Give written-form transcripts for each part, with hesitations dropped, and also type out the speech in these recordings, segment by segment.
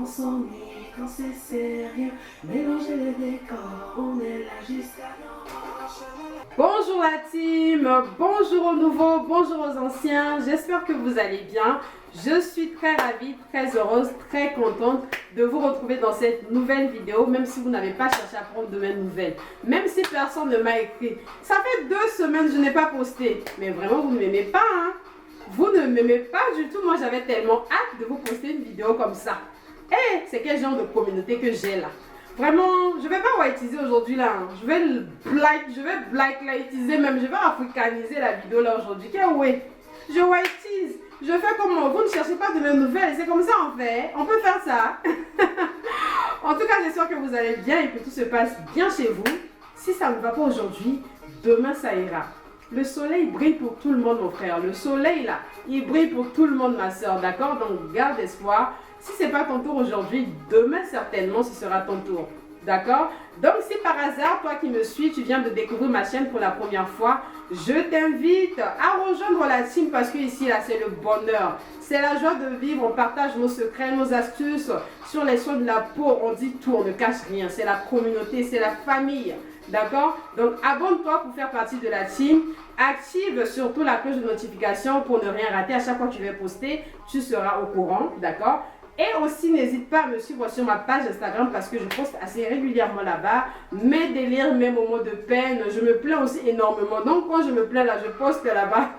s'ennuie, quand c'est sérieux, mélanger les décors, on est là jusqu'à Bonjour la team, bonjour aux nouveaux, bonjour aux anciens, j'espère que vous allez bien. Je suis très ravie, très heureuse, très contente de vous retrouver dans cette nouvelle vidéo, même si vous n'avez pas cherché à prendre de mes nouvelles, même si personne ne m'a écrit. Ça fait 2 semaines que je n'ai pas posté, mais vraiment vous ne m'aimez pas, hein? Vous ne m'aimez pas du tout. Moi j'avais tellement hâte de vous poster une vidéo comme ça. Et c'est quel genre de communauté que j'ai là? Vraiment, je ne vais pas whiteiser aujourd'hui là. Hein. Je vais blacklightiser même. Je vais africaniser la vidéo là aujourd'hui. Oui, je whiteise. Je fais comment? Vous ne cherchez pas de mes nouvelles. C'est comme ça on fait. On peut faire ça. En tout cas, j'espère que vous allez bien et que tout se passe bien chez vous. Si ça ne va pas aujourd'hui, demain ça ira. Le soleil brille pour tout le monde, mon frère. Le soleil, là, il brille pour tout le monde, ma soeur. D'accord? Donc, garde espoir. Si ce n'est pas ton tour aujourd'hui, demain, certainement, ce sera ton tour. D'accord? Donc, si par hasard, toi qui me suis, tu viens de découvrir ma chaîne pour la première fois, je t'invite à rejoindre la team parce que ici, là, c'est le bonheur. C'est la joie de vivre. On partage nos secrets, nos astuces sur les soins de la peau. On dit tout, on ne cache rien. C'est la communauté, c'est la famille. D'accord? Donc, abonne-toi pour faire partie de la team. Active surtout la cloche de notification pour ne rien rater. À chaque fois que tu vas poster, tu seras au courant. D'accord? Et aussi, n'hésite pas à me suivre sur ma page Instagram parce que je poste assez régulièrement là-bas. Mes délires, mes moments de peine. Je me plains aussi énormément. Donc, quand je me plains là, je poste là-bas.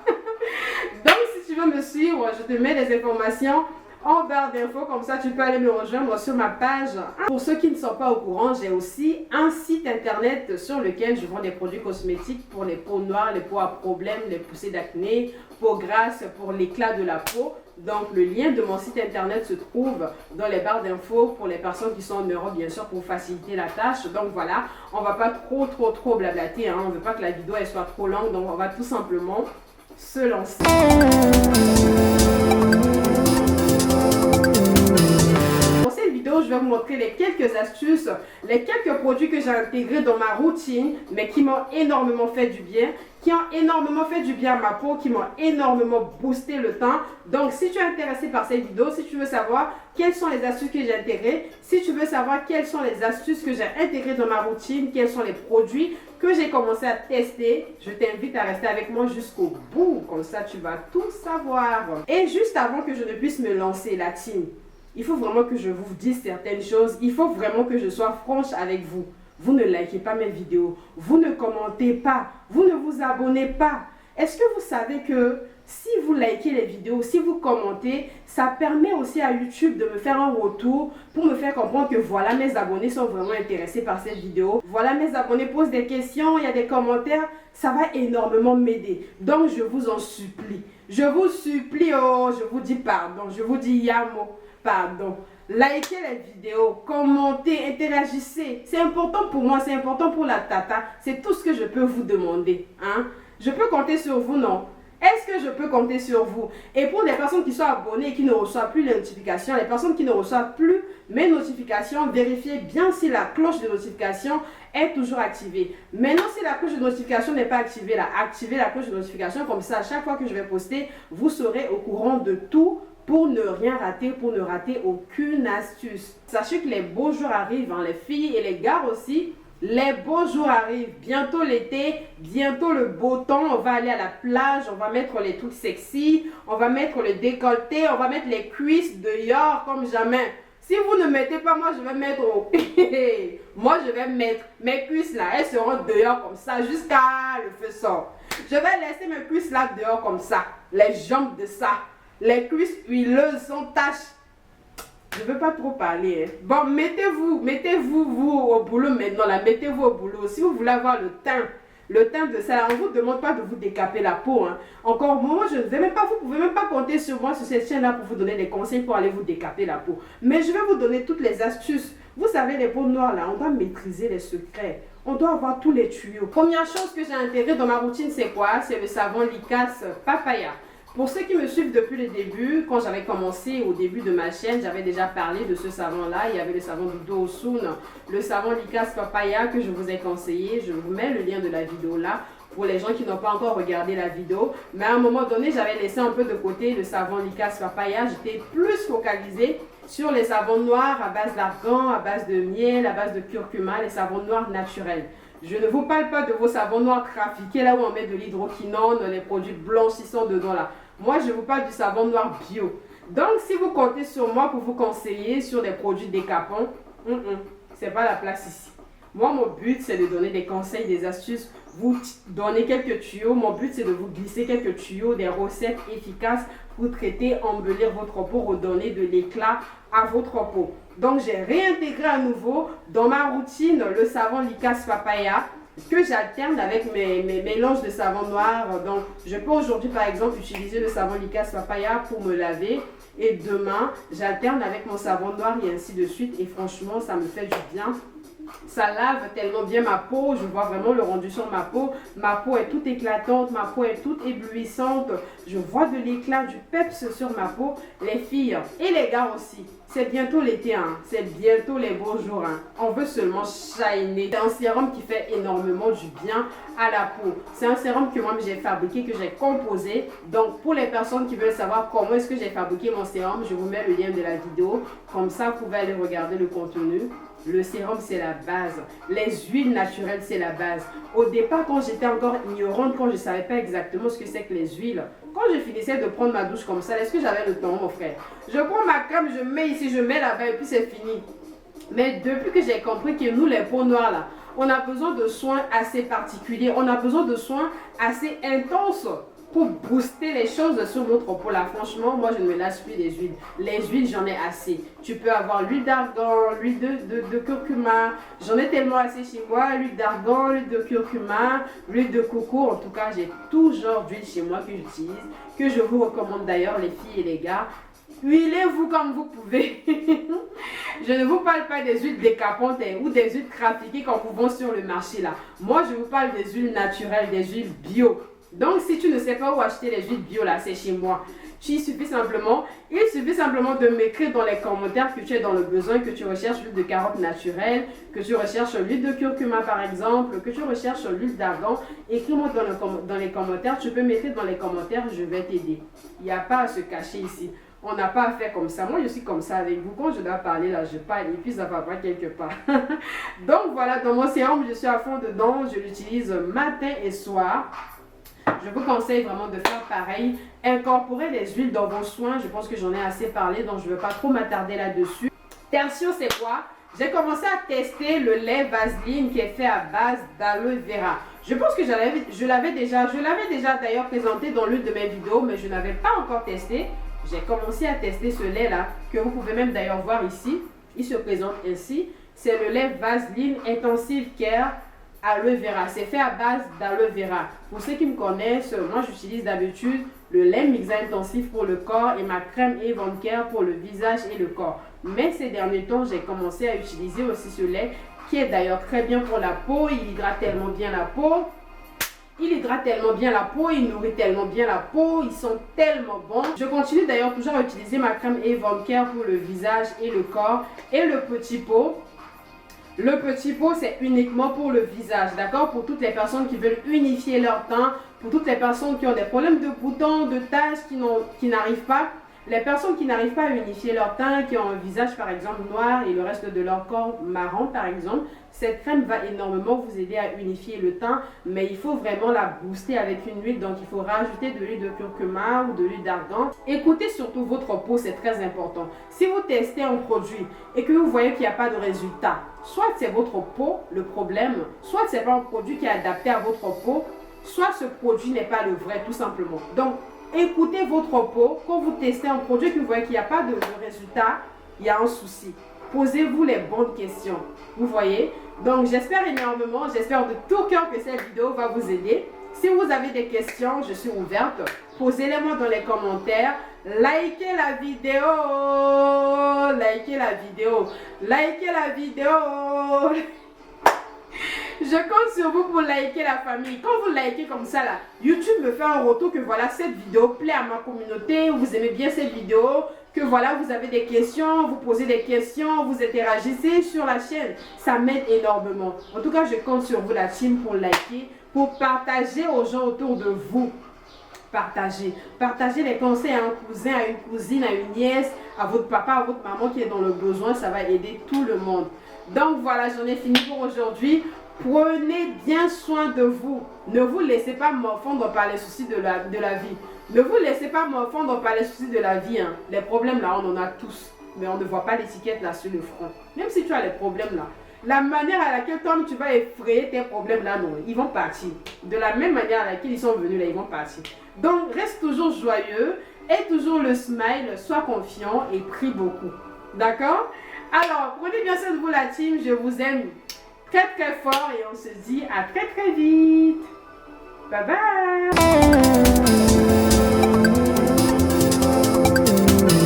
Donc, si tu veux me suivre, je te mets des informations en barre d'infos, comme ça tu peux aller me rejoindre sur ma page. Pour ceux qui ne sont pas au courant, j'ai aussi un site internet sur lequel je vends des produits cosmétiques pour les peaux noires, les peaux à problème, les poussées d'acné, peau grasse, pour l'éclat de la peau. Donc le lien de mon site internet se trouve dans les barres d'infos pour les personnes qui sont en Europe, bien sûr, pour faciliter la tâche. Donc voilà, on va pas trop blablater, hein. On ne veut pas que la vidéo elle soit trop longue, donc on va tout simplement se lancer. Je vais vous montrer les quelques astuces, les quelques produits que j'ai intégrés dans ma routine, mais qui m'ont énormément fait du bien, qui ont énormément fait du bien à ma peau, qui m'ont énormément boosté le temps. Donc, si tu es intéressé par cette vidéo, si tu veux savoir quelles sont les astuces que j'ai intégrées, si tu veux savoir quelles sont les astuces que j'ai intégrées dans ma routine, quels sont les produits que j'ai commencé à tester, je t'invite à rester avec moi jusqu'au bout. Comme ça, tu vas tout savoir. Et juste avant que je ne puisse me lancer, la team, il faut vraiment que je vous dise certaines choses. Il faut vraiment que je sois franche avec vous. Vous ne likez pas mes vidéos. Vous ne commentez pas. Vous ne vous abonnez pas. Est-ce que vous savez que si vous likez les vidéos, si vous commentez, ça permet aussi à YouTube de me faire un retour pour me faire comprendre que voilà, mes abonnés sont vraiment intéressés par cette vidéo. Voilà, mes abonnés posent des questions, il y a des commentaires. Ça va énormément m'aider. Donc, je vous en supplie. Je vous supplie, oh, je vous dis pardon. Je vous dis yamo. Pardon. Likez les vidéos, commentez, interagissez. C'est important pour moi, c'est important pour la tata. C'est tout ce que je peux vous demander. Hein? Je peux compter sur vous, non? Est-ce que je peux compter sur vous? Et pour les personnes qui sont abonnées et qui ne reçoivent plus les notifications, les personnes qui ne reçoivent plus mes notifications, vérifiez bien si la cloche de notification est toujours activée. Maintenant, si la cloche de notification n'est pas activée, là, activez la cloche de notification. Comme ça, à chaque fois que je vais poster, vous serez au courant de tout. Pour ne rien rater, pour ne rater aucune astuce. Sachez que les beaux jours arrivent, hein, les filles et les gars aussi. Les beaux jours arrivent. Bientôt l'été, bientôt le beau temps. On va aller à la plage, on va mettre les trucs sexy, on va mettre le décolleté, on va mettre les cuisses dehors comme jamais. Si vous ne mettez pas, moi je vais mettre moi je vais mettre mes cuisses là, elles seront dehors comme ça jusqu'à le feu sort. Je vais laisser mes cuisses là dehors comme ça, les jambes de ça. Les cuisses huileuses sont taches. Je ne veux pas trop parler. Hein. Bon, mettez-vous vous au boulot maintenant. Là, mettez-vous au boulot. Si vous voulez avoir le teint de ça, on ne vous demande pas de vous décaper la peau. Hein. Encore, moi, je ne vais même pas, vous ne pouvez même pas compter sur moi sur cette chaîne-là pour vous donner des conseils pour aller vous décaper la peau. Mais je vais vous donner toutes les astuces. Vous savez, les peaux noires, là, on doit maîtriser les secrets. On doit avoir tous les tuyaux. Première chose que j'ai intégrée dans ma routine, c'est quoi? C'est le savon Likas Papaya. Pour ceux qui me suivent depuis le début, quand j'avais commencé au début de ma chaîne, j'avais déjà parlé de ce savon-là. Il y avait le savon du Doosun, le savon Likas Papaya que je vous ai conseillé. Je vous mets le lien de la vidéo là pour les gens qui n'ont pas encore regardé la vidéo. Mais à un moment donné, j'avais laissé un peu de côté le savon Likas Papaya. J'étais plus focalisée sur les savons noirs à base d'argan, à base de miel, à base de curcuma, les savons noirs naturels. Je ne vous parle pas de vos savons noirs trafiqués, là où on met de l'hydroquinone, les produits blanchissants dedans là. Moi, je vous parle du savon noir bio. Donc, si vous comptez sur moi pour vous conseiller sur des produits décapants, c'est pas la place ici. Moi, mon but, c'est de donner des conseils, des astuces, vous donner quelques tuyaux. Mon but, c'est de vous glisser quelques tuyaux, des recettes efficaces pour traiter, embellir votre peau, redonner de l'éclat à votre peau. Donc, j'ai réintégré à nouveau dans ma routine le savon Likas Papaya que j'alterne avec mes mélanges de savon noir. Donc, je peux aujourd'hui, par exemple, utiliser le savon Likas Papaya pour me laver. Et demain, j'alterne avec mon savon noir et ainsi de suite. Et franchement, ça me fait du bien. Ça lave tellement bien ma peau, je vois vraiment le rendu sur ma peau. Ma peau est toute éclatante, ma peau est toute éblouissante. Je vois de l'éclat, du peps sur ma peau. Les filles et les gars aussi, c'est bientôt l'été, hein. C'est bientôt les beaux jours. Hein. On veut seulement shiner. C'est un sérum qui fait énormément du bien à la peau. C'est un sérum que moi j'ai fabriqué, que j'ai composé. Donc pour les personnes qui veulent savoir comment est-ce que j'ai fabriqué mon sérum, je vous mets le lien de la vidéo. Comme ça, vous pouvez aller regarder le contenu. Le sérum, c'est la base. Les huiles naturelles, c'est la base. Au départ, quand j'étais encore ignorante, quand je ne savais pas exactement ce que c'est que les huiles, quand je finissais de prendre ma douche comme ça, est-ce que j'avais le temps, mon frère? Je prends ma crème, je mets ici, je mets là-bas et puis c'est fini. Mais depuis que j'ai compris que nous, les peaux noires, là, on a besoin de soins assez particuliers. On a besoin de soins assez intenses pour booster les choses sur notre peau là. Franchement, moi je ne me lasse plus des huiles. Les huiles, j'en ai assez. Tu peux avoir l'huile d'argan, l'huile de curcuma. J'en ai tellement assez chez moi. L'huile d'argan, l'huile de curcuma, l'huile de coco. En tout cas, j'ai tout genre d'huile chez moi que j'utilise, que je vous recommande d'ailleurs, les filles et les gars. Huilez-vous comme vous pouvez. Je ne vous parle pas des huiles décapantes ou des huiles trafiquées qu'on vous vend sur le marché là. Moi, je vous parle des huiles naturelles, des huiles bio. Donc, si tu ne sais pas où acheter les huiles bio là, c'est chez moi. Il suffit simplement de m'écrire dans les commentaires que tu es dans le besoin, que tu recherches l'huile de carotte naturelle, que tu recherches l'huile de curcuma par exemple, que tu recherches l'huile d'argan. Écris-moi dans les commentaires. Tu peux m'écrire dans les commentaires, je vais t'aider. Il n'y a pas à se cacher ici. On n'a pas à faire comme ça. Moi, je suis comme ça avec vous. Quand je dois parler, là, je parle et puis ça va pas quelque part. Donc, voilà, dans mon sérum, je suis à fond dedans. Je l'utilise matin et soir. Je vous conseille vraiment de faire pareil. Incorporer les huiles dans vos soins. Je pense que j'en ai assez parlé, donc je ne veux pas trop m'attarder là-dessus. Tertio, c'est quoi? J'ai commencé à tester le lait Vaseline qui est fait à base d'aloe vera. Je pense que je l'avais déjà d'ailleurs présenté dans l'une de mes vidéos, mais je n'avais pas encore testé. J'ai commencé à tester ce lait-là, que vous pouvez même d'ailleurs voir ici. Il se présente ainsi. C'est le lait Vaseline Intensive Care Aloe Vera. C'est fait à base d'aloe vera. Pour ceux qui me connaissent, moi j'utilise d'habitude le lait Mixa Intensif pour le corps et ma crème Avon Care pour le visage et le corps. Mais ces derniers temps, j'ai commencé à utiliser aussi ce lait qui est d'ailleurs très bien pour la peau. Il hydrate tellement bien la peau. Il nourrit tellement bien la peau, ils sont tellement bons. Je continue d'ailleurs toujours à utiliser ma crème Avon Care pour le visage et le corps. Et le petit pot. Le petit pot, c'est uniquement pour le visage, d'accord? Pour toutes les personnes qui veulent unifier leur teint, pour toutes les personnes qui ont des problèmes de boutons, de taches, qui n'arrivent pas. Les personnes qui n'arrivent pas à unifier leur teint, qui ont un visage par exemple noir et le reste de leur corps marron par exemple, cette crème va énormément vous aider à unifier le teint, mais il faut vraiment la booster avec une huile, donc il faut rajouter de l'huile de curcuma ou de l'huile d'argan. Écoutez surtout votre peau, c'est très important. Si vous testez un produit et que vous voyez qu'il n'y a pas de résultat, soit c'est votre peau le problème, soit c'est pas un produit qui est adapté à votre peau, soit ce produit n'est pas le vrai tout simplement. Donc, écoutez votre peau. Quand vous testez un produit et que vous voyez qu'il n'y a pas de résultat, il y a un souci. Posez-vous les bonnes questions. Vous voyez? Donc, j'espère énormément, j'espère de tout cœur que cette vidéo va vous aider. Si vous avez des questions, je suis ouverte. Posez-les-moi dans les commentaires. Likez la vidéo. Likez la vidéo. Likez la vidéo. Je compte sur vous pour liker la famille. Quand vous likez comme ça là, YouTube me fait un retour que voilà, cette vidéo plaît à ma communauté, vous aimez bien cette vidéo, que voilà, vous avez des questions, vous posez des questions, vous interagissez sur la chaîne. Ça m'aide énormément. En tout cas, je compte sur vous la team pour liker, pour partager aux gens autour de vous. partagez. Partagez les conseils à un cousin, à une cousine, à une nièce, à votre papa, à votre maman qui est dans le besoin. Ça va aider tout le monde. Donc voilà, j'en ai fini pour aujourd'hui. Prenez bien soin de vous. Ne vous laissez pas morfondre par les soucis de la vie. Ne vous laissez pas morfondre par les soucis de la vie. Hein. Les problèmes là, on en a tous. Mais on ne voit pas l'étiquette là sur le front. Même si tu as les problèmes là. La manière à laquelle toi tu vas effrayer tes problèmes là, non, ils vont partir. De la même manière à laquelle ils sont venus là, ils vont partir. Donc reste toujours joyeux, aie toujours le smile, sois confiant et prie beaucoup. D'accord? Alors, prenez bien soin de vous la team, je vous aime très très fort et on se dit à très très vite. Bye bye.